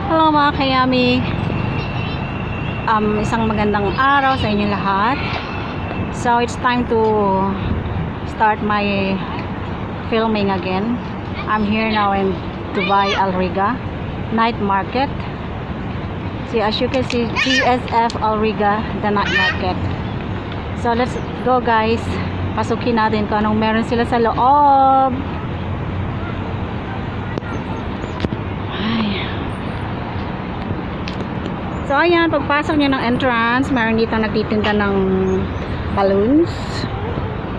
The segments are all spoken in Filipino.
Hello mga kayami, isang magandang araw sa inyo lahat. So it's time to start my filming again. I'm here now in Dubai Al Riga night market. See, as you can see, GSF Al Riga, the night market. So let's go guys, pasukin natin kung anong meron sila sa loob. So ayan, pagpasok nyo ng entrance, meron dito nagtitinda ng balloons.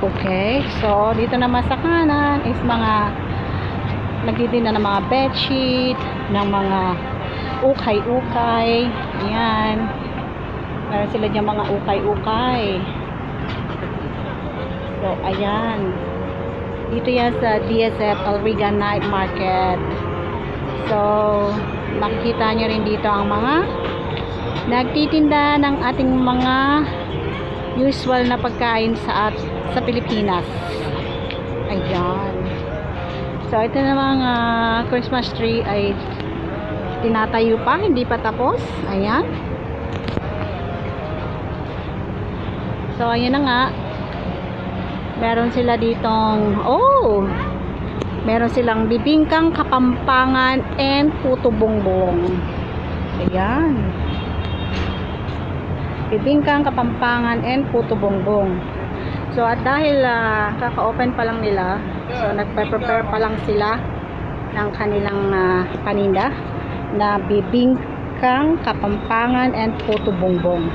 Okay, so dito naman sa kanan is mga nagtitinda ng mga bedsheet, ng mga ukay-ukay. Ayan, meron sila dyan mga ukay-ukay. So ayan, dito yan sa DSF Al Riga Night Market. So makikita nyo rin dito ang mga nagtitinda ng ating mga usual na pagkain sa Pilipinas. Ayan. So ito na mga Christmas tree ay tinatayo pa, hindi pa tapos. Ayan. So ayan na nga. Meron sila ditong meron silang bibingkang Kapampangan and puto bongbong. Ayan. Bibingkang Kapampangan and puto bongbong. So at dahil kaka-open pa lang nila, so nagpe-prepare pa lang sila ng kanilang paninda na bibingkang Kapampangan and puto bongbong.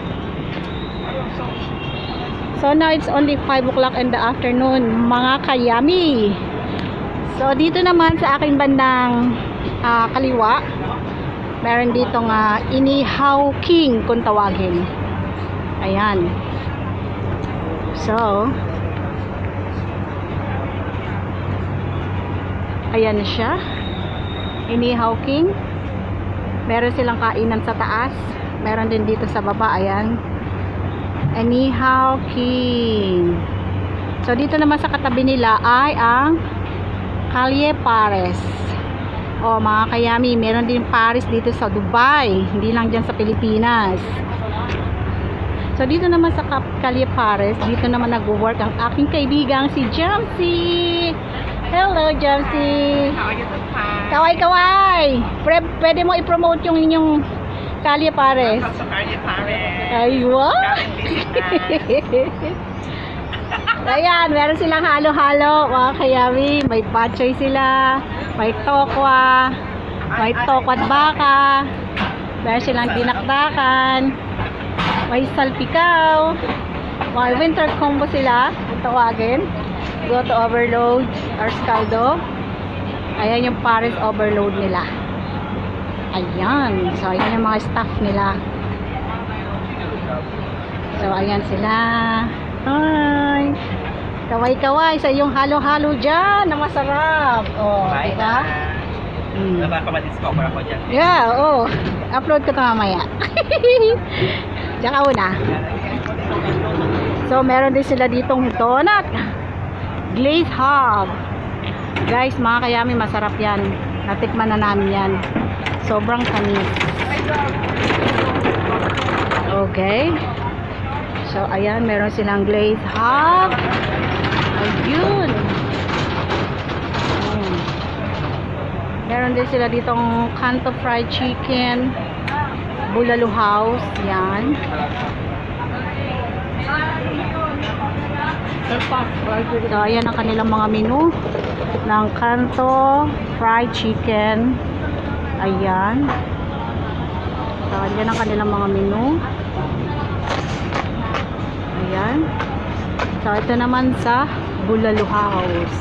So now it's only 5 o'clock in the afternoon mga kayami. So dito naman sa aking bandang kaliwa, meron ditong Inihaw King kung tawagin. Ayan. So ayan na siya, Inihaw King. Meron silang kainan sa taas, meron din dito sa baba. Ayan, Inihaw King. So dito naman sa katabi nila ay ang Calle Pares. O mga kayami, meron din Paris dito sa Dubai, hindi lang dyan sa Pilipinas. So dito naman sa Calle Pares, dito naman nag-work ang aking kaibigang si Jamsi. Hello Jamsi. Kaway-kaway. Pwede mo i-promote yung inyong Calle Pares. Sa Calle Pares. Ay, wow. Ayan, meron silang halo-halo mga kayami. May patsoy sila, may tokwa, may tokwat baka, meron silang dinakdakan, may salpikaw, mga winter combo sila kung tawagin. Go to overload or scaldo. Ayan yung Paris overload nila. Ayan, so ayan yung mga staff nila. So ayan sila. Hi! Kaway-kaway sa iyong halo-halo dyan na masarap. Oh, Bye diba? Nakaka-discover ako dyan. Yeah, upload ko ito mamaya. Tsaka una. So meron din sila ditong donut, glazed hog. Guys, mga kayami, masarap yan. Natikman na namin yan. Sobrang tamis. Okay. So ayan, meron silang glazed hog. Ayun. Meron din sila ditong Kanto fried chicken, Bulalo House. Yan. So ayan ang kanilang mga menu ng Kanto fried chicken. Ayan. So ayan ang kanilang mga menu. Ayan. So ito naman sa Bulalo House.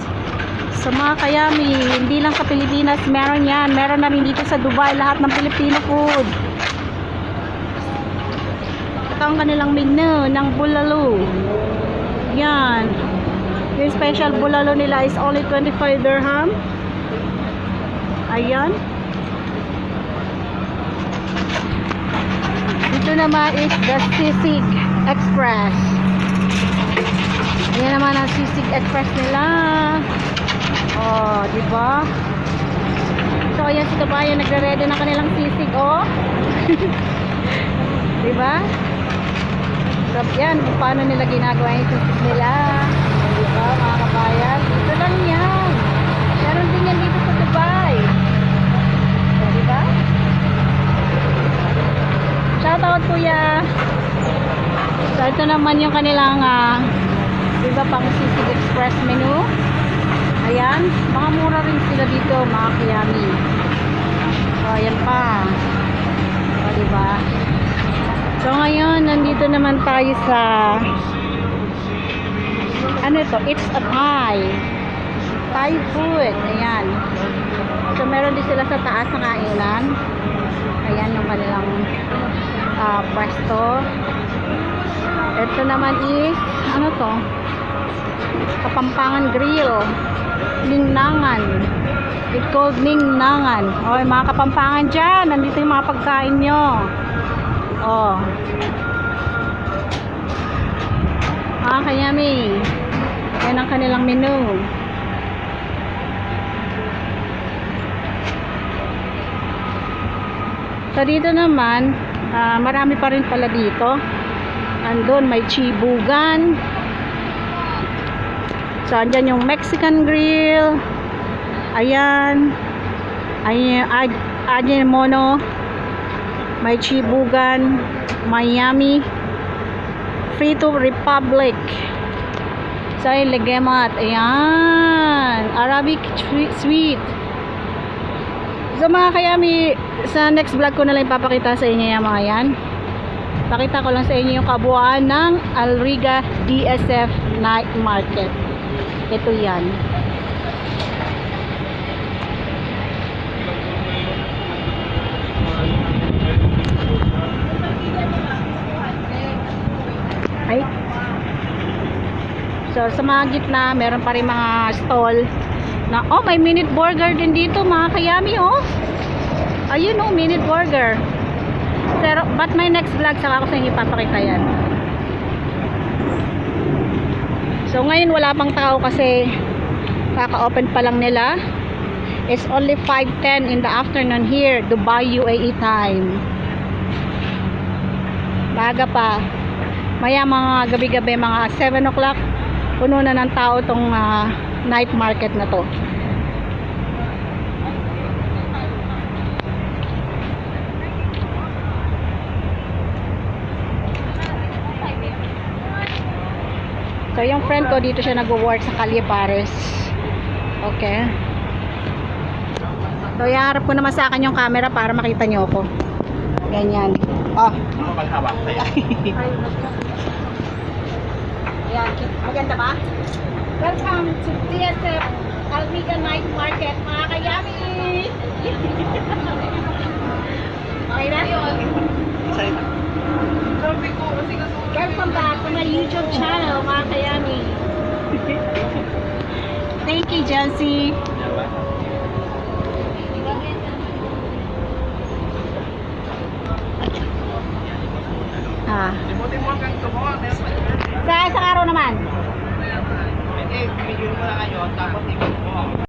So mga kayami, hindi lang sa Pilipinas meron yan. Meron na rin dito sa Dubai lahat ng Filipino food. Ito ang kanilang menu ng bulalo. Yan. Yung special bulalo nila is only 25 dirham. Ayan. Dito naman is the Sisig Express. Yan naman ang Sisig Express nila. Oh, di ba? So ayan si kabayan, nagre-ready ng kanilang sisig, oh. Diba? So yan, kung paano nila ginagawa yung sisig nila. Diba mga kabayan? Dito lang yan. Meron din yan dito sa Dubai. So, diba? Shoutout kuya. So ito naman yung kanilang diba pang sisig express menu. Ayan, mga mura rin sila dito, mga kiyami. So, ayan pa. O, diba? So, ngayon, nandito naman tayo sa ano ito? It's a Thai. Thai food. Ayan. So, meron din sila sa taas na kainan. Ayan yung kanilang pwesto. Ito naman is, ano to? Kapampangan Grill. Ningnangan. It's called Ningnangan. O, mga kapampangan dyan. Nandito yung mga pagkain nyo. O. Kayami. Yan ang kanilang menu. So, dito naman, marami pa rin pala dito. Andun, may chibugan. So, andyan yung Mexican grill. Ayan. Ayan mono. May chibugan. Miami. Frito Republic. So, yung legemat. Ayan. Arabic sweet. So, mga kayami, sa next vlog ko na lang ipapakita sa inyo yung mga yan. Pakita ko lang sa inyo yung kabuuan ng Al Riga DSF Night Market. Ito yan. Ay. So, sa mga gitna, meron pa rin mga stall na, oh, may minute burger din dito, mga kayami, oh. Ayun, oh, minute burger. Pero, but my next vlog, saka ko sa inyo ipapakita yan. So ngayon wala pang tao kasi kaka-open pa lang nila. It's only 5:10 in the afternoon here, Dubai, UAE time. Baga pa. Maya mga gabi-gabi, mga 7 o'clock, puno na ng tao tong night market na to. So, yung friend ko dito siya nag-work sa Calle Pares. Okay. So, iharap ko naman sa akin yung camera para makita nyo ako. Ganyan. Oh. Ayan. Maganda ba? Welcome to DSF Al Riga Night Market, mga kayami! Okay na? Welcome back to my YouTube channel, mga kayami. Thank you, Jancy. Sa araw naman? Bigyan mo na kayo, tapos ikot mo.